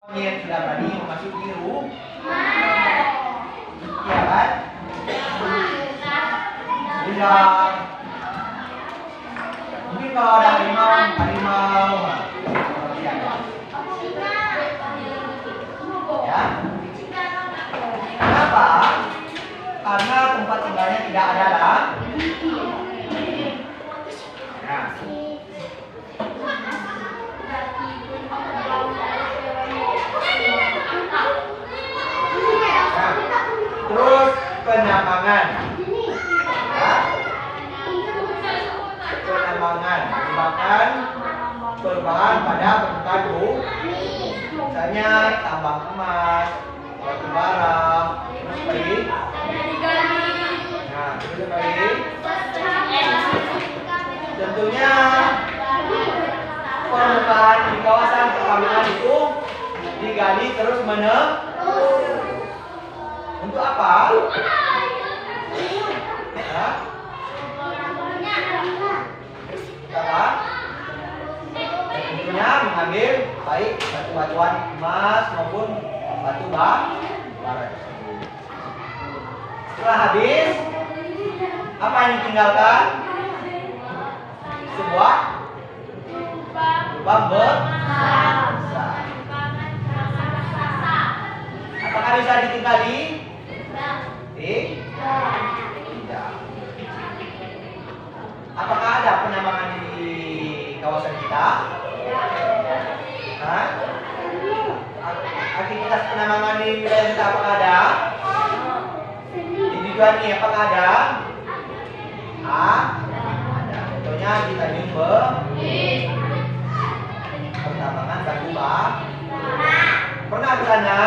Yang sudah berani memasuki rumah, ya kan? Bilang, mungkin kalau ada harimau, ya. Kenapa? Karena tempat tinggalnya tidak ada lah. Nah. Terus penambangan, ya. Penambangan menyebabkan perubahan pada permukaan bumi, misalnya tambang emas, batu bara, terus balik. Nah, terus balik. Tentunya permukaan di kawasan pertambangan itu digali terus menerus. Untuk apa? Ya. Apa? Tentunya mengambil baik batu-batuan emas maupun batu bara. Setelah habis, apa yang ditinggalkan? Sebuah lubang besar. Apakah bisa ditinggali? Tidak. Apakah ada penambangan di kawasan kita? Hah? Aktivitas penambangan di wilayah kita apakah ada? Di tujuan ini apakah ada? Ada. Contohnya di Tanjung pertambangan batu bara. Pernah ke sana?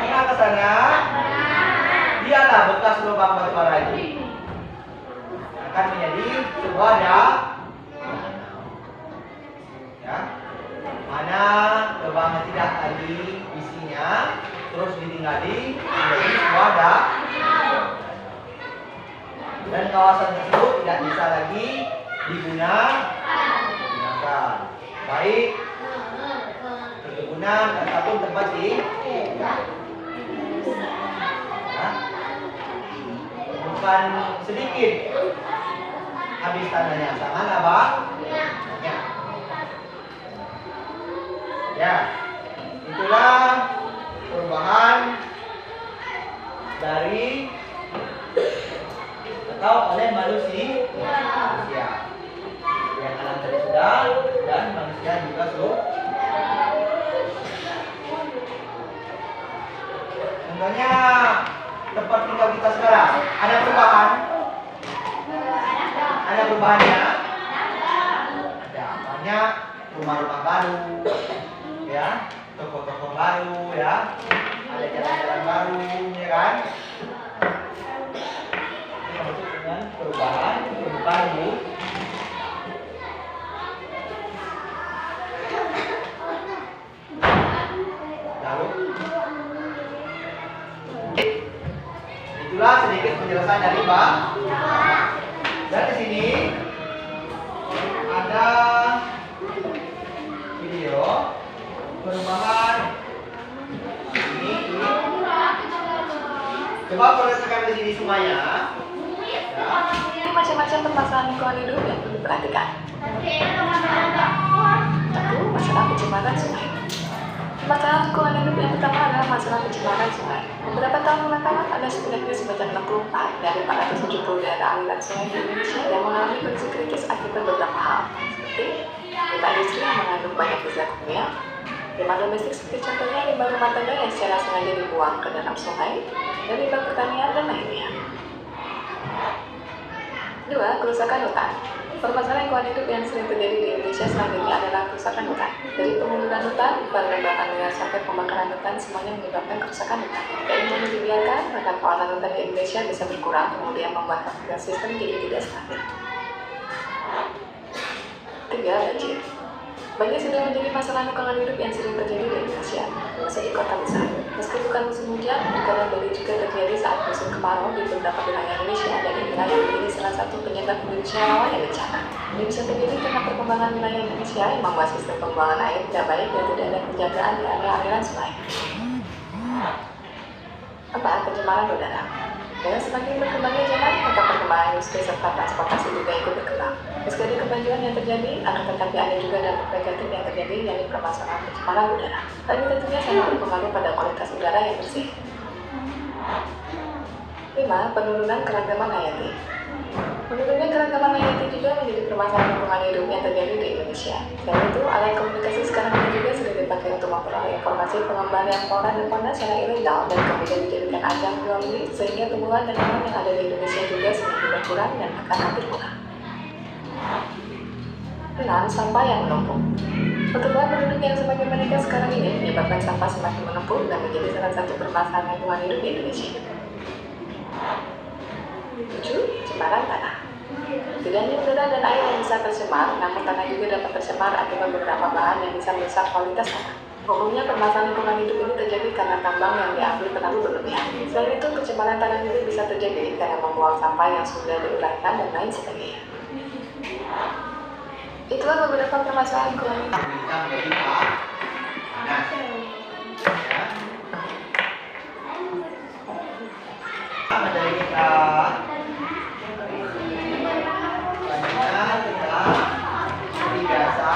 Pernah ke sana? Lihatlah bekas lubang batu bara itu. Akan menjadi sebuah danau. Ya. Mana lubangnya tidak lagi isinya, terus ditinggali menjadi sebuah danau. Dan kawasan tersebut tidak bisa lagi digunakan. Baik perkebunan ataupun tempat tinggal. Bukan sedikit habis tanahnya, sama nggak, Pak? Ya, itulah perubahan dari atau oleh manusia. Yang alam tadi sudah dan manusia juga sudah. Contohnya tempat tinggal kita sekarang ada perubahan? Ada perubahannya? Ada banyak rumah-rumah baru, ya, toko-toko baru, ya, ada jalan-jalan baru, ya kan? Ini maksud dengan perubahan baru. Itulah sedikit penjelasan dari Pak. Dan di sini ada video perubahan ini. Coba perhatikan di sini semuanya. Ya. Ini macam-macam permasalahan lingkungan hidup yang perlu diperhatikan. Satu, masalah pencemaran sungai. Masalah lingkungan hidup yang pertama adalah masalah pencemaran sungai. Beberapa tahun belakangan ada setidaknya sebanyak 64 dari 470 daerah aliran sungai di Indonesia yang mengalami kondisi kritis akibat beberapa hal, seperti limbah industri yang mengandung banyak zat kimia, limbah domestik seperti contohnya limbah rumah tangga yang secara sengaja dibuang ke dalam sungai, dan limbah pertanian dan lainnya. Dua, kerusakan hutan. Permasalahan lingkungan hidup yang sering terjadi di Indonesia selanjutnya adalah kerusakan hutan. Dari pemungutan hutan, penebangan liar sampai pembakaran hutan semuanya menyebabkan kerusakan hutan. Jika ini dibiarkan, maka kawasan hutan di Indonesia bisa berkurang, kemudian membuat ekosistem jadi tidak stabil. Tiga, banjir. Banjir sudah menjadi masalah lingkungan hidup yang sering terjadi di Indonesia, termasuk di kota besar. Meski bukan musim hujan, terkadang banjir juga terjadi saat musim kemarau di beberapa wilayah Indonesia, dan inilah yang menjadi salah satu penyebab Indonesia rawan bencana. Ini bisa terjadi karena perkembangan wilayah Indonesia yang membuat sistem pembuangan air tidak baik dan tidak ada penjagaan di area aliran sungai. 4. Pencemaran udara. Dengan semakin berkembangnya zaman, maka perkembangan industri serta transportasi juga ikut berkembang. Meski ada kemajuan yang terjadi, akan tetapi ada juga dampak negatif yang terjadi, yakni permasalahan pencemaran udara. Hal ini tentunya sangat berpengaruh pada kualitas udara yang bersih. 5. Penurunan keragaman hayati. Menurunnya keragaman hayati juga menjadi permasalahan lingkungan hidup yang terjadi di Indonesia. Selain itu, alat komunikasi sekarang ini juga sudah dipakai untuk memperoleh informasi pengembalian flora dan fauna secara ilegal dan kemudian dijadikan ajang jual beli, sehingga tumbuhan dan hewan yang ada di Indonesia juga semakin berkurang dan akan hampir punah. 6. Sampah yang menumpuk. Pertumbuhan penduduk yang semakin meningkat sekarang ini menyebabkan sampah semakin menumpuk dan menjadi salah satu permasalahan lingkungan hidup di Indonesia. 7. Pencemaran tanah. Tidak hanya udara dan air yang bisa tercemar, namun tanah juga dapat tercemar akibat beberapa bahan yang bisa merusak kualitas tanah. Umumnya permasalahan lingkungan hidup ini terjadi karena tambang yang diambil terlalu berlebihan. Selain itu, pencemaran tanah juga bisa terjadi karena membuang sampah yang sudah diuraikan dan lain sebagainya. Itulah beberapa permasalahan lingkungan hidup. Dari kita seperti biasa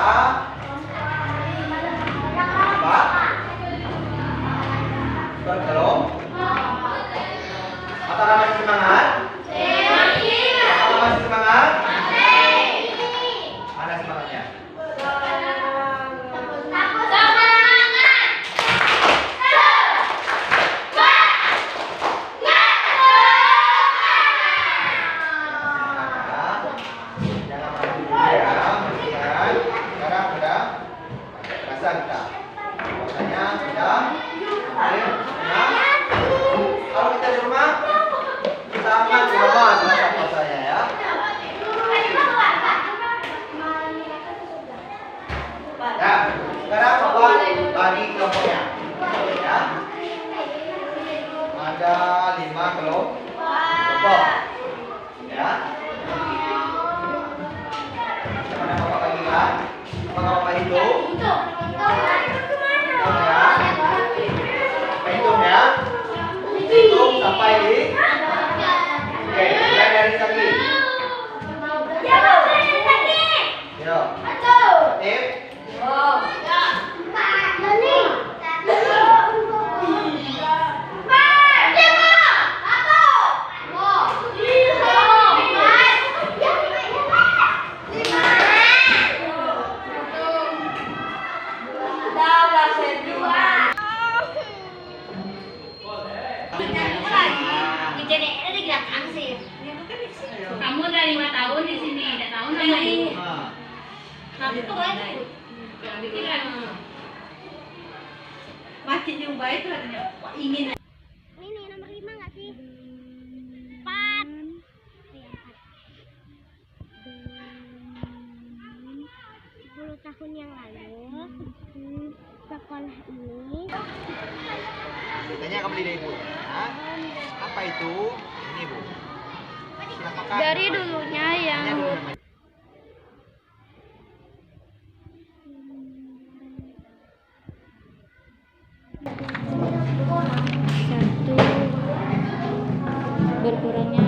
belum apakah masih semangat? Apakah masih semangat? Mana semangatnya? Kalau kita di rumah sangat gampang bahasa saya ya. Ya, sekarang Bapak bagi kelompoknya. Ya. Ada 5 kelompok. Ya. Mana Bapak bagikan? Apakah Bapak hitung? Hitung ya. Hitung sampai di. Oke, mulai dari kaki. Yo. Tip. Kamu udah 5 tahun di sini, udah tahun sama ibu. Kamu tuh pikiran masih nyoba itu katanya ingin. Ini nomor 5 nggak sih? 4. 10 tahun yang lalu sekolah ini. Ceritanya kamu beli dari ibu ya. Apa itu? Ini bu. Silakan. Dari dulunya yang satu berkurangnya